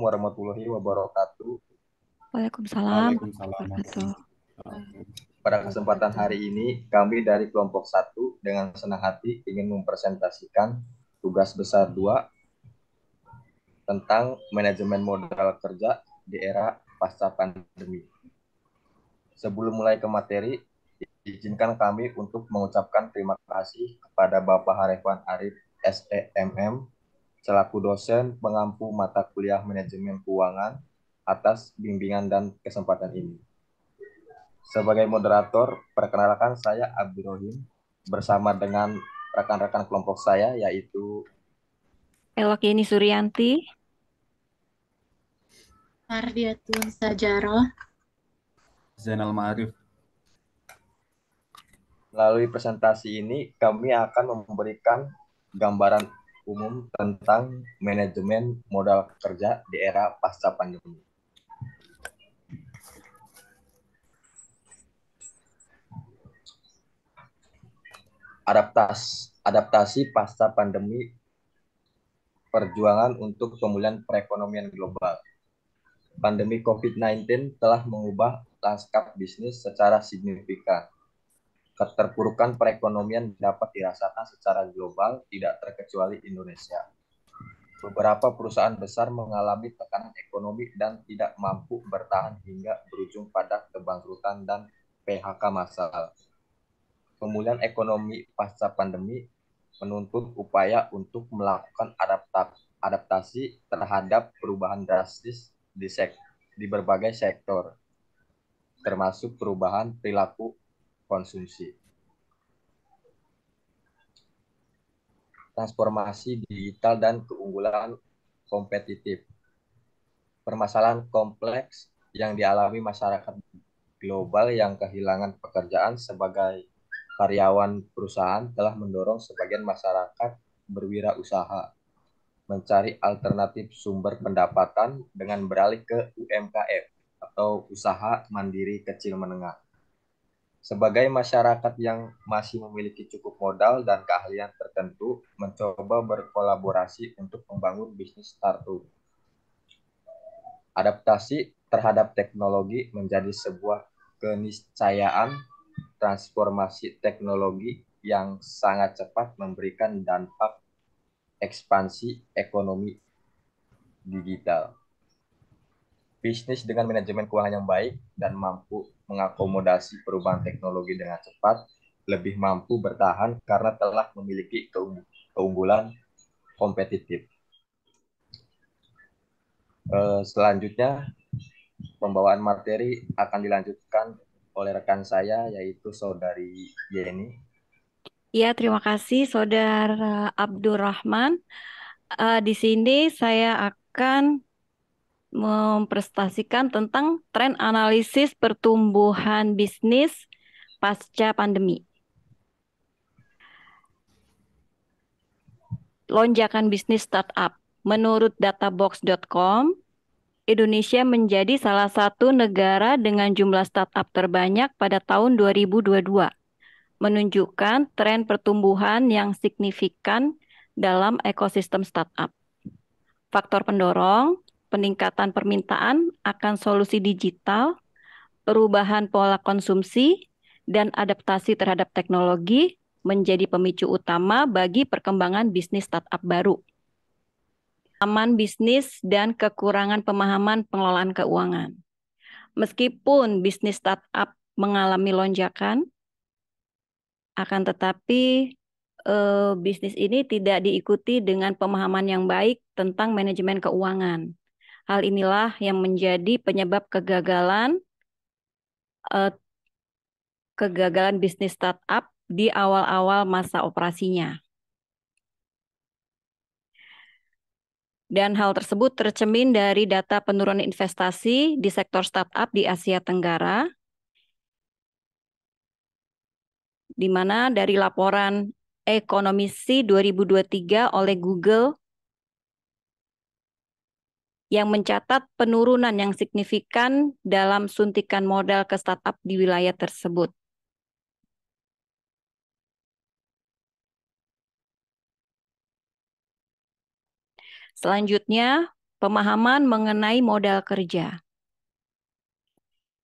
warahmatullahi wabarakatuh. Waalaikumsalam Waalaikumsalam warahmatullahi wabarakatuh. warahmatullahi Pada kesempatan hari ini, kami dari kelompok 1 dengan senang hati ingin mempresentasikan tugas besar 2 tentang manajemen modal kerja di era pasca pandemi. Sebelum mulai ke materi, izinkan kami untuk mengucapkan terima kasih kepada Bapak Harifan Arif SEMM selaku dosen pengampu mata kuliah manajemen keuangan atas bimbingan dan kesempatan ini. Sebagai moderator, perkenalkan saya Abdurrahim bersama dengan rekan-rekan kelompok saya yaitu Elokini Suryanti, Mardiatun Sajaroh. Zainal Ma'arif. melalui presentasi ini kami akan memberikan gambaran umum tentang manajemen modal kerja di era pasca pandemi. Adaptasi pasca pandemi, perjuangan untuk pemulihan perekonomian global. Pandemi COVID-19 telah mengubah lanskap bisnis secara signifikan. Keterpurukan perekonomian dapat dirasakan secara global, tidak terkecuali Indonesia. Beberapa perusahaan besar mengalami tekanan ekonomi dan tidak mampu bertahan hingga berujung pada kebangkrutan dan PHK massal. Pemulihan ekonomi pasca pandemi menuntut upaya untuk melakukan adaptasi terhadap perubahan drastis di berbagai sektor, termasuk perubahan perilaku konsumsi. Transformasi digital dan keunggulan kompetitif. Permasalahan kompleks yang dialami masyarakat global yang kehilangan pekerjaan sebagai karyawan perusahaan telah mendorong sebagian masyarakat berwirausaha mencari alternatif sumber pendapatan dengan beralih ke UMKM atau usaha mandiri kecil menengah. Sebagai masyarakat yang masih memiliki cukup modal dan keahlian tertentu, mencoba berkolaborasi untuk membangun bisnis startup. Adaptasi terhadap teknologi menjadi sebuah keniscayaan. Transformasi teknologi yang sangat cepat memberikan dampak ekspansi ekonomi digital. Bisnis dengan manajemen keuangan yang baik dan mampu mengakomodasi perubahan teknologi dengan cepat lebih mampu bertahan karena telah memiliki keunggulan kompetitif. Selanjutnya, pembawaan materi akan dilanjutkan oleh rekan saya yaitu Saudari Yeni. ya terima kasih Saudara Abdurrahman. Di sini saya akan mempresentasikan tentang tren analisis pertumbuhan bisnis pasca pandemi. Lonjakan bisnis startup. Menurut databox.com, Indonesia menjadi salah satu negara dengan jumlah startup terbanyak pada tahun 2022, menunjukkan tren pertumbuhan yang signifikan dalam ekosistem startup. Faktor pendorong, peningkatan permintaan akan solusi digital, perubahan pola konsumsi, dan adaptasi terhadap teknologi menjadi pemicu utama bagi perkembangan bisnis startup baru. Pemahaman bisnis dan kekurangan pemahaman pengelolaan keuangan. Meskipun bisnis startup mengalami lonjakan, akan tetapi bisnis ini tidak diikuti dengan pemahaman yang baik tentang manajemen keuangan. Hal inilah yang menjadi penyebab kegagalan bisnis startup di awal-awal masa operasinya. Dan hal tersebut tercermin dari data penurunan investasi di sektor startup di Asia Tenggara, di mana dari laporan Ekonomisi 2023 oleh Google yang mencatat penurunan yang signifikan dalam suntikan modal ke startup di wilayah tersebut. Selanjutnya, pemahaman mengenai modal kerja.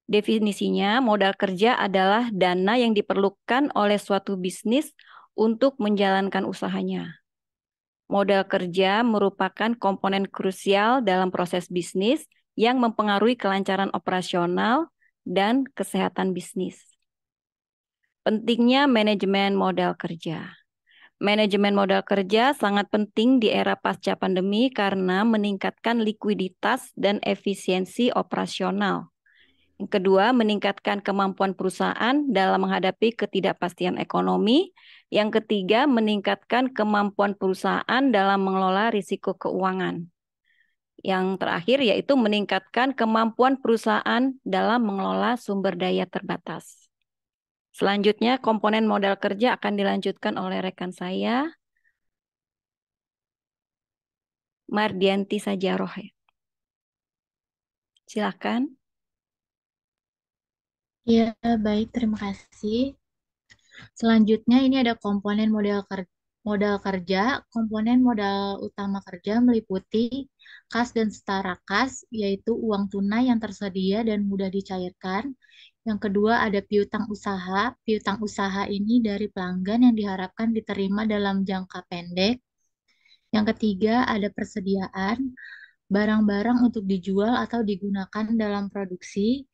Definisinya, modal kerja adalah dana yang diperlukan oleh suatu bisnis untuk menjalankan usahanya. Modal kerja merupakan komponen krusial dalam proses bisnis yang mempengaruhi kelancaran operasional dan kesehatan bisnis. Pentingnya manajemen modal kerja. Manajemen modal kerja sangat penting di era pasca pandemi karena meningkatkan likuiditas dan efisiensi operasional. Yang kedua, meningkatkan kemampuan perusahaan dalam menghadapi ketidakpastian ekonomi. Yang ketiga, meningkatkan kemampuan perusahaan dalam mengelola risiko keuangan. Yang terakhir yaitu meningkatkan kemampuan perusahaan dalam mengelola sumber daya terbatas. Selanjutnya, komponen modal kerja akan dilanjutkan oleh rekan saya, Mardianti Sajaroh. Silakan. Ya, baik, terima kasih. Selanjutnya ini ada komponen modal kerja. Komponen modal utama kerja meliputi kas dan setara kas, yaitu uang tunai yang tersedia dan mudah dicairkan. Yang kedua ada piutang usaha. Piutang usaha ini dari pelanggan yang diharapkan diterima dalam jangka pendek. Yang ketiga ada persediaan barang-barang untuk dijual atau digunakan dalam produksi.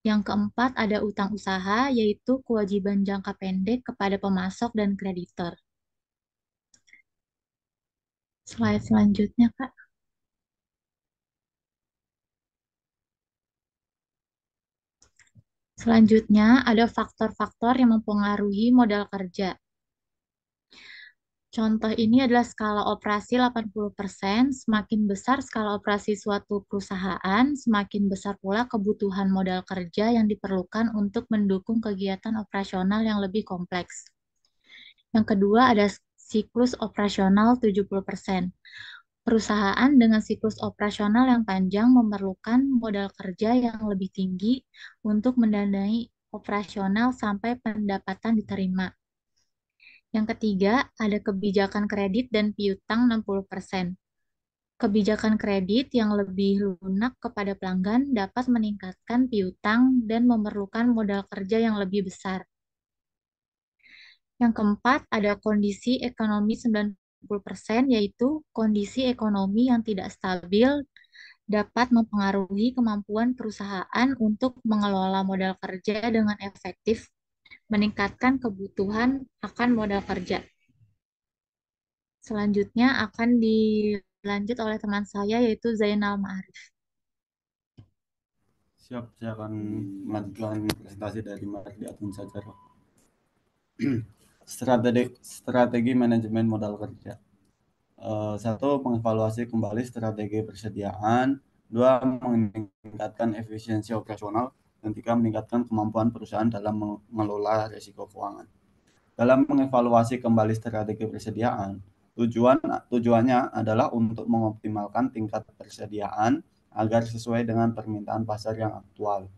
Yang keempat ada utang usaha, yaitu kewajiban jangka pendek kepada pemasok dan kreditor. Slide selanjutnya, Kak. Selanjutnya ada faktor-faktor yang mempengaruhi modal kerja. Contoh ini adalah skala operasi 80%. Semakin besar skala operasi suatu perusahaan, semakin besar pula kebutuhan modal kerja yang diperlukan untuk mendukung kegiatan operasional yang lebih kompleks. Yang kedua ada siklus operasional 70%. Perusahaan dengan siklus operasional yang panjang memerlukan modal kerja yang lebih tinggi untuk mendanai operasional sampai pendapatan diterima. Yang ketiga, ada kebijakan kredit dan piutang 60%. Kebijakan kredit yang lebih lunak kepada pelanggan dapat meningkatkan piutang dan memerlukan modal kerja yang lebih besar. Yang keempat, ada kondisi ekonomi 90%, yaitu kondisi ekonomi yang tidak stabil dapat mempengaruhi kemampuan perusahaan untuk mengelola modal kerja dengan efektif, meningkatkan kebutuhan akan modal kerja. Selanjutnya akan dilanjut oleh teman saya, yaitu Zainal Ma'arif. Siap, saya akan melanjutkan presentasi dari Mardiatun Sajaroh. Strategi manajemen modal kerja. Satu, mengevaluasi kembali strategi persediaan. Dua, meningkatkan efisiensi operasional. Dan tiga, meningkatkan kemampuan perusahaan dalam mengelola risiko keuangan. Dalam mengevaluasi kembali strategi persediaan, tujuannya adalah untuk mengoptimalkan tingkat persediaan agar sesuai dengan permintaan pasar yang aktual.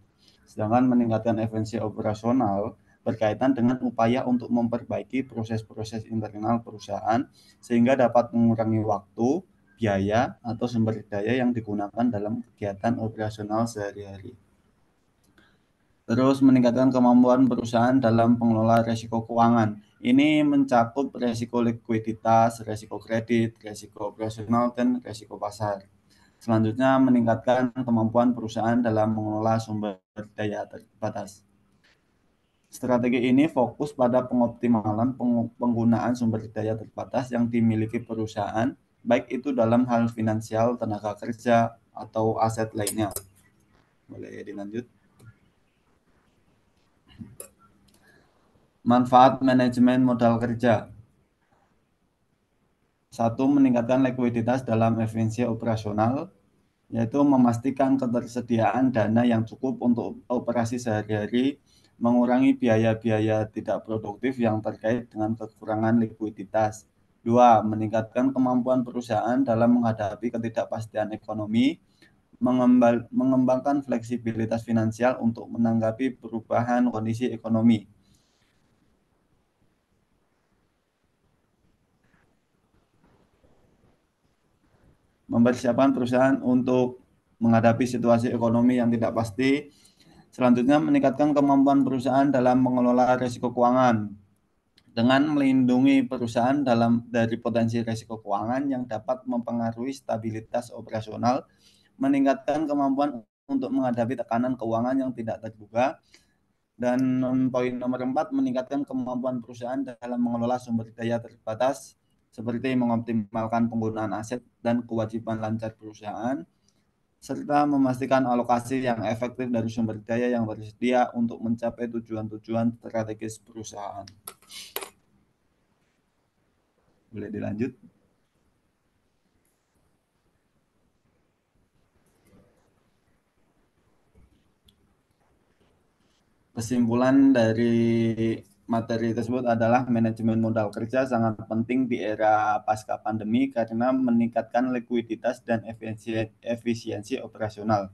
Sedangkan meningkatkan efisiensi operasional berkaitan dengan upaya untuk memperbaiki proses-proses internal perusahaan sehingga dapat mengurangi waktu, biaya, atau sumber daya yang digunakan dalam kegiatan operasional sehari-hari. Terus meningkatkan kemampuan perusahaan dalam pengelola risiko keuangan. Ini mencakup risiko likuiditas, risiko kredit, risiko operasional, dan risiko pasar. Selanjutnya meningkatkan kemampuan perusahaan dalam mengelola sumber daya terbatas. Strategi ini fokus pada pengoptimalan penggunaan sumber daya terbatas yang dimiliki perusahaan, baik itu dalam hal finansial, tenaga kerja, atau aset lainnya. Boleh dilanjut. Manfaat manajemen modal kerja. Satu, meningkatkan likuiditas dalam efisiensi operasional, yaitu memastikan ketersediaan dana yang cukup untuk operasi sehari-hari, mengurangi biaya-biaya tidak produktif yang terkait dengan kekurangan likuiditas. Dua, meningkatkan kemampuan perusahaan dalam menghadapi ketidakpastian ekonomi, mengembangkan fleksibilitas finansial untuk menanggapi perubahan kondisi ekonomi. mempersiapkan perusahaan untuk menghadapi situasi ekonomi yang tidak pasti. Selanjutnya, meningkatkan kemampuan perusahaan dalam mengelola risiko keuangan dengan melindungi perusahaan dari potensi risiko keuangan yang dapat mempengaruhi stabilitas operasional, meningkatkan kemampuan untuk menghadapi tekanan keuangan yang tidak terduga. Dan poin nomor 4, meningkatkan kemampuan perusahaan dalam mengelola sumber daya terbatas, seperti mengoptimalkan penggunaan aset dan kewajiban lancar perusahaan, serta memastikan alokasi yang efektif dari sumber daya yang tersedia untuk mencapai tujuan-tujuan strategis perusahaan. Boleh dilanjut? Kesimpulan dari materi tersebut adalah manajemen modal kerja sangat penting di era pasca pandemi karena meningkatkan likuiditas dan efisiensi operasional,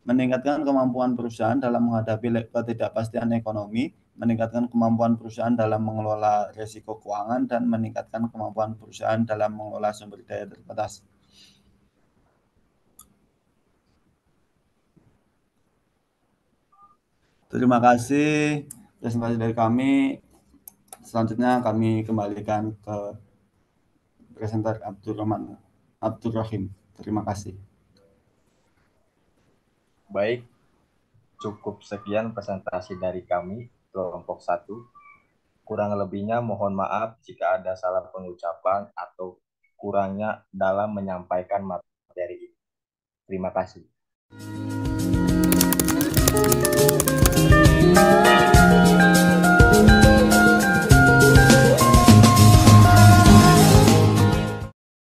meningkatkan kemampuan perusahaan dalam menghadapi ketidakpastian ekonomi, meningkatkan kemampuan perusahaan dalam mengelola risiko keuangan, dan meningkatkan kemampuan perusahaan dalam mengelola sumber daya terbatas. Terima kasih presentasi dari kami. Selanjutnya kami kembalikan ke presenter Abdul Rahim. Terima kasih. Baik, cukup sekian presentasi dari kami, kelompok 1. Kurang lebihnya mohon maaf jika ada salah pengucapan atau kurangnya dalam menyampaikan materi ini. Terima kasih.